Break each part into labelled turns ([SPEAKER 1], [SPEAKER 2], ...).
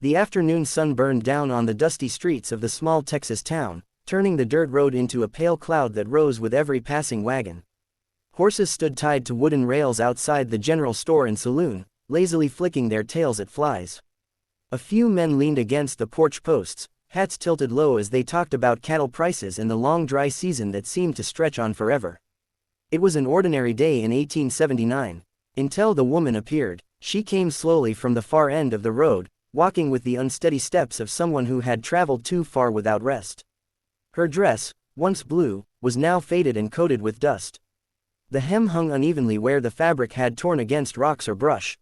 [SPEAKER 1] The afternoon sun burned down on the dusty streets of the small Texas town, turning the dirt road into a pale cloud that rose with every passing wagon. Horses stood tied to wooden rails outside the general store and saloon, lazily flicking their tails at flies. A few men leaned against the porch posts, hats tilted low as they talked about cattle prices and the long dry season that seemed to stretch on forever. It was an ordinary day in 1879, until the woman appeared. She came slowly from the far end of the road, walking with the unsteady steps of someone who had traveled too far without rest. Her dress, once blue, was now faded and coated with dust. The hem hung unevenly where the fabric had torn against rocks or brush.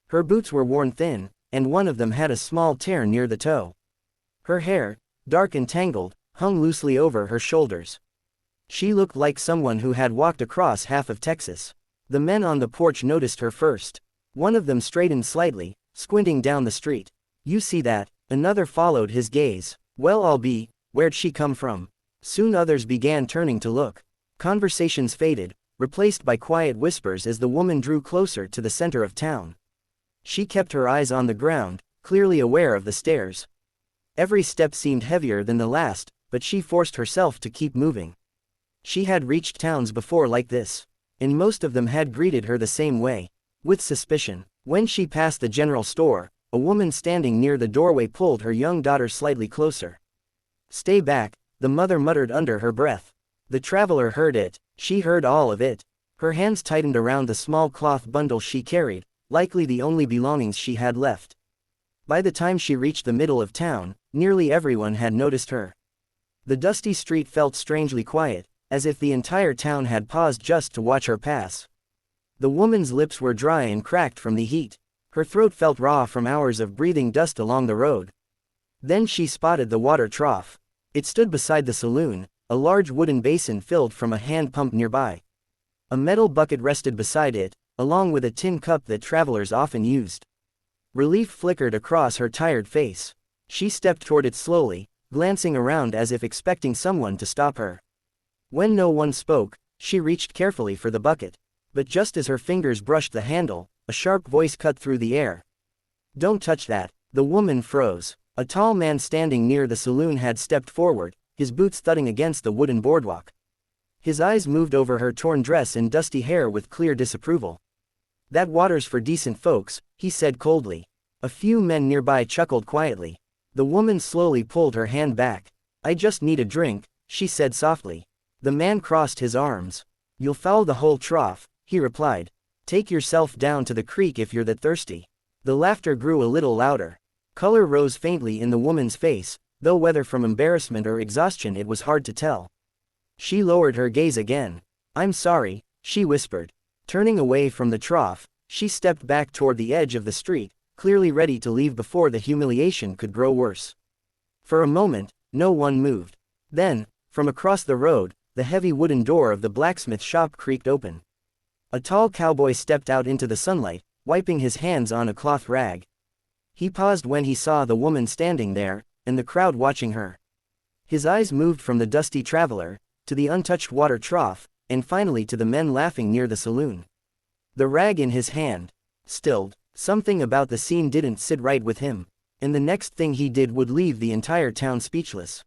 [SPEAKER 1] Her boots were worn thin, and one of them had a small tear near the toe. Her hair, dark and tangled, hung loosely over her shoulders. She looked like someone who had walked across half of Texas. The men on the porch noticed her first. One of them straightened slightly, squinting down the street. "You see that?" Another followed his gaze. "Well, I'll be, where'd she come from?" Soon others began turning to look. Conversations faded, replaced by quiet whispers as the woman drew closer to the center of town. She kept her eyes on the ground, clearly aware of the stairs. Every step seemed heavier than the last, but she forced herself to keep moving. She had reached towns before like this, and most of them had greeted her the same way, with suspicion. When she passed the general store, a woman standing near the doorway pulled her young daughter slightly closer. "Stay back," the mother muttered under her breath. The traveler heard it. She heard all of it. Her hands tightened around the small cloth bundle she carried, likely the only belongings she had left. By the time she reached the middle of town, nearly everyone had noticed her. The dusty street felt strangely quiet, as if the entire town had paused just to watch her pass. The woman's lips were dry and cracked from the heat. Her throat felt raw from hours of breathing dust along the road. Then she spotted the water trough. It stood beside the saloon, a large wooden basin filled from a hand pump nearby. A metal bucket rested beside it, along with a tin cup that travelers often used. Relief flickered across her tired face. She stepped toward it slowly, glancing around as if expecting someone to stop her. When no one spoke, she reached carefully for the bucket. But just as her fingers brushed the handle, a sharp voice cut through the air. "Don't touch that." The woman froze. A tall man standing near the saloon had stepped forward, his boots thudding against the wooden boardwalk. His eyes moved over her torn dress and dusty hair with clear disapproval. "That water's for decent folks," he said coldly. A few men nearby chuckled quietly. The woman slowly pulled her hand back. "I just need a drink," she said softly. The man crossed his arms. "You'll foul the whole trough," he replied. "Take yourself down to the creek if you're that thirsty." The laughter grew a little louder. Color rose faintly in the woman's face, though whether from embarrassment or exhaustion it was hard to tell. She lowered her gaze again. "I'm sorry," she whispered. Turning away from the trough, she stepped back toward the edge of the street, clearly ready to leave before the humiliation could grow worse. For a moment, no one moved. Then, from across the road, the heavy wooden door of the blacksmith shop creaked open. A tall cowboy stepped out into the sunlight, wiping his hands on a cloth rag. He paused when he saw the woman standing there, and the crowd watching her. His eyes moved from the dusty traveler, to the untouched water trough, and finally to the men laughing near the saloon. The rag in his hand stilled. Something about the scene didn't sit right with him, and the next thing he did would leave the entire town speechless.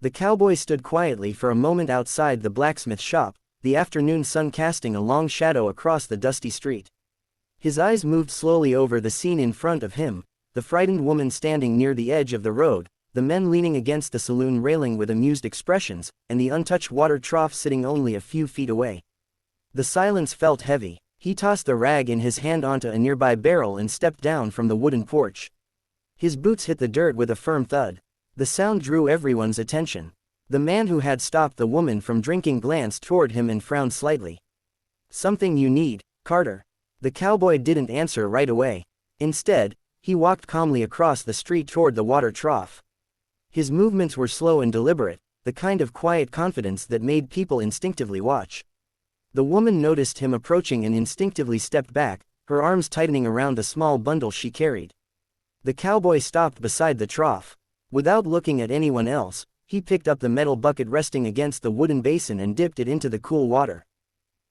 [SPEAKER 1] The cowboy stood quietly for a moment outside the blacksmith shop, the afternoon sun casting a long shadow across the dusty street. His eyes moved slowly over the scene in front of him, the frightened woman standing near the edge of the road, the men leaning against the saloon railing with amused expressions, and the untouched water trough sitting only a few feet away. The silence felt heavy. He tossed the rag in his hand onto a nearby barrel and stepped down from the wooden porch. His boots hit the dirt with a firm thud. The sound drew everyone's attention. The man who had stopped the woman from drinking glanced toward him and frowned slightly. "Something you need, Carter?" The cowboy didn't answer right away. Instead, he walked calmly across the street toward the water trough. His movements were slow and deliberate, the kind of quiet confidence that made people instinctively watch. The woman noticed him approaching and instinctively stepped back, her arms tightening around a small bundle she carried. The cowboy stopped beside the trough. Without looking at anyone else, he picked up the metal bucket resting against the wooden basin and dipped it into the cool water.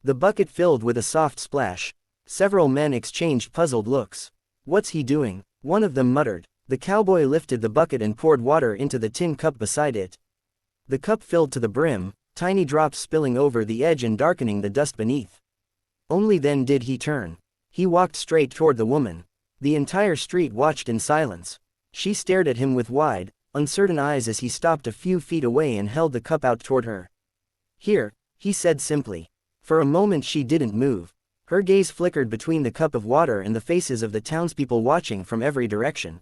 [SPEAKER 1] The bucket filled with a soft splash. Several men exchanged puzzled looks. "What's he doing?" one of them muttered. The cowboy lifted the bucket and poured water into the tin cup beside it. The cup filled to the brim, tiny drops spilling over the edge and darkening the dust beneath. Only then did he turn. He walked straight toward the woman. The entire street watched in silence. She stared at him with wide, uncertain eyes as he stopped a few feet away and held the cup out toward her. "Here," he said simply. For a moment she didn't move. Her gaze flickered between the cup of water and the faces of the townspeople watching from every direction.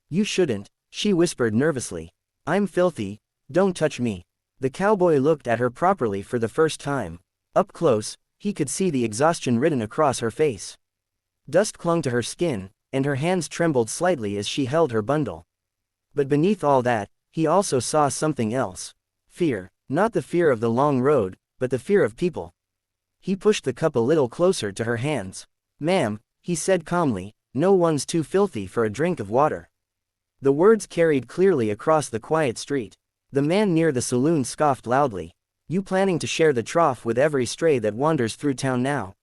[SPEAKER 1] "You shouldn't," she whispered nervously. "I'm filthy, don't touch me." The cowboy looked at her properly for the first time. Up close, he could see the exhaustion written across her face. Dust clung to her skin, and her hands trembled slightly as she held her bundle. But beneath all that, he also saw something else. Fear, not the fear of the long road, but the fear of people. He pushed the cup a little closer to her hands. "Ma'am," he said calmly, "no one's too filthy for a drink of water." The words carried clearly across the quiet street. The man near the saloon scoffed loudly. "You planning to share the trough with every stray that wanders through town now?"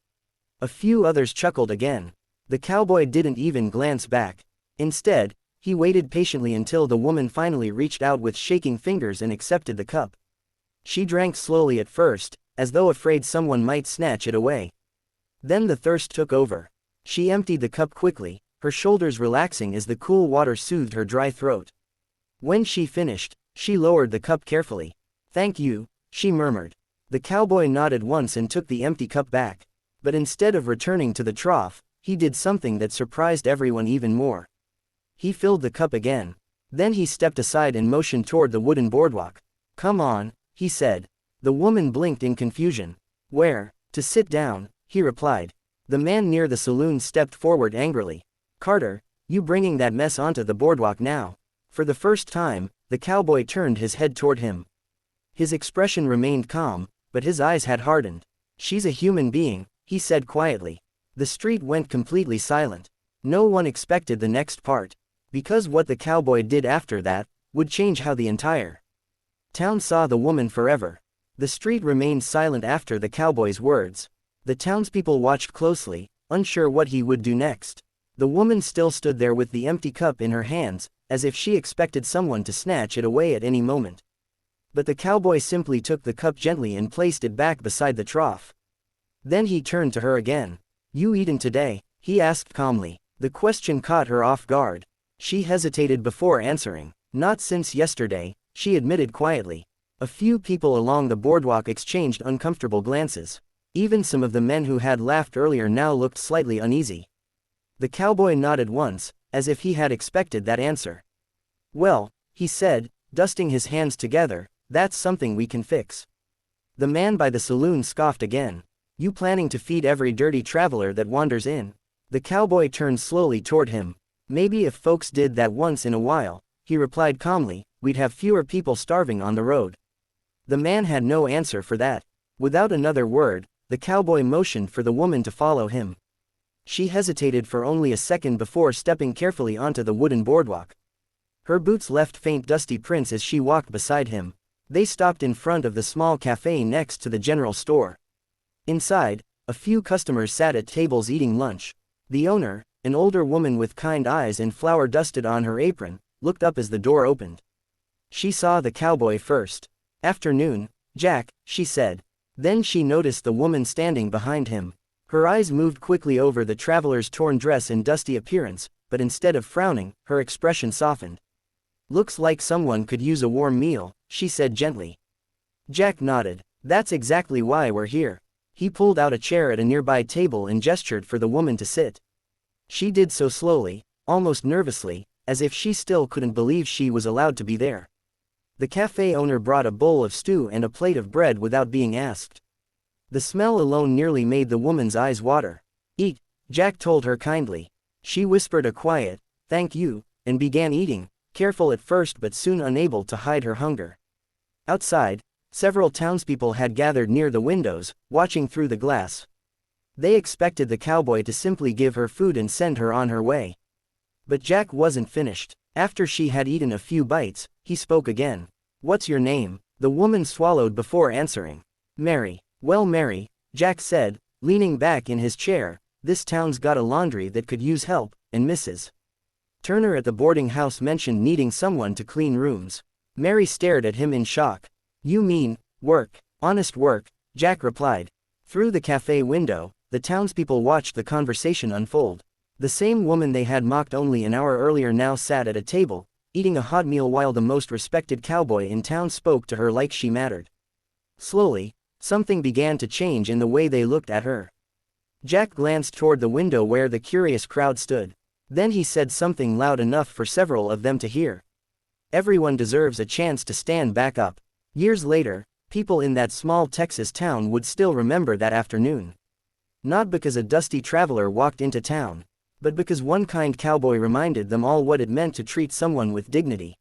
[SPEAKER 1] A few others chuckled again. The cowboy didn't even glance back. Instead, he waited patiently until the woman finally reached out with shaking fingers and accepted the cup. She drank slowly at first, as though afraid someone might snatch it away. Then the thirst took over. She emptied the cup quickly, her shoulders relaxing as the cool water soothed her dry throat. When she finished, she lowered the cup carefully. "Thank you," she murmured. The cowboy nodded once and took the empty cup back. But instead of returning to the trough, he did something that surprised everyone even more. He filled the cup again. Then he stepped aside and motioned toward the wooden boardwalk. "Come on," he said. The woman blinked in confusion. "Where?" "To sit down," he replied. The man near the saloon stepped forward angrily. "Carter, you bringing that mess onto the boardwalk now?" For the first time, the cowboy turned his head toward him. His expression remained calm, but his eyes had hardened. "She's a human being," he said quietly. The street went completely silent. No one expected the next part. Because what the cowboy did after that would change how the entire town saw the woman forever. The street remained silent after the cowboy's words. The townspeople watched closely, unsure what he would do next. The woman still stood there with the empty cup in her hands, as if she expected someone to snatch it away at any moment. But the cowboy simply took the cup gently and placed it back beside the trough. Then he turned to her again. "You eaten today?" he asked calmly. The question caught her off guard. She hesitated before answering. "Not since yesterday," she admitted quietly. A few people along the boardwalk exchanged uncomfortable glances. Even some of the men who had laughed earlier now looked slightly uneasy. The cowboy nodded once, as if he had expected that answer. "Well," he said, dusting his hands together, "that's something we can fix." The man by the saloon scoffed again. "You planning to feed every dirty traveler that wanders in?" The cowboy turned slowly toward him. "Maybe if folks did that once in a while," he replied calmly, "we'd have fewer people starving on the road." The man had no answer for that. Without another word, the cowboy motioned for the woman to follow him. She hesitated for only a second before stepping carefully onto the wooden boardwalk. Her boots left faint dusty prints as she walked beside him. They stopped in front of the small cafe next to the general store. Inside, a few customers sat at tables eating lunch. The owner, an older woman with kind eyes and flour dusted on her apron, looked up as the door opened. She saw the cowboy first. "Afternoon, Jack," she said. Then she noticed the woman standing behind him. Her eyes moved quickly over the traveler's torn dress and dusty appearance, but instead of frowning, her expression softened. "Looks like someone could use a warm meal," she said gently. Jack nodded. "That's exactly why we're here." He pulled out a chair at a nearby table and gestured for the woman to sit. She did so slowly, almost nervously, as if she still couldn't believe she was allowed to be there. The cafe owner brought a bowl of stew and a plate of bread without being asked. The smell alone nearly made the woman's eyes water. "Eat," Jack told her kindly. She whispered a quiet, "Thank you," and began eating, careful at first but soon unable to hide her hunger. Outside, several townspeople had gathered near the windows, watching through the glass. They expected the cowboy to simply give her food and send her on her way. But Jack wasn't finished. After she had eaten a few bites, he spoke again. "What's your name?" The woman swallowed before answering. "Mary." "Well, Mary," Jack said, leaning back in his chair, "this town's got a laundry that could use help, and Mrs. Turner at the boarding house mentioned needing someone to clean rooms. Mary stared at him in shock. You mean, work, honest work, Jack replied. Through the cafe window, the townspeople watched the conversation unfold. The same woman they had mocked only an hour earlier now sat at a table, eating a hot meal while the most respected cowboy in town spoke to her like she mattered. Slowly, something began to change in the way they looked at her. Jack glanced toward the window where the curious crowd stood. Then he said something loud enough for several of them to hear. Everyone deserves a chance to stand back up. Years later, people in that small Texas town would still remember that afternoon. Not because a dusty traveler walked into town, but because one kind cowboy reminded them all what it meant to treat someone with dignity.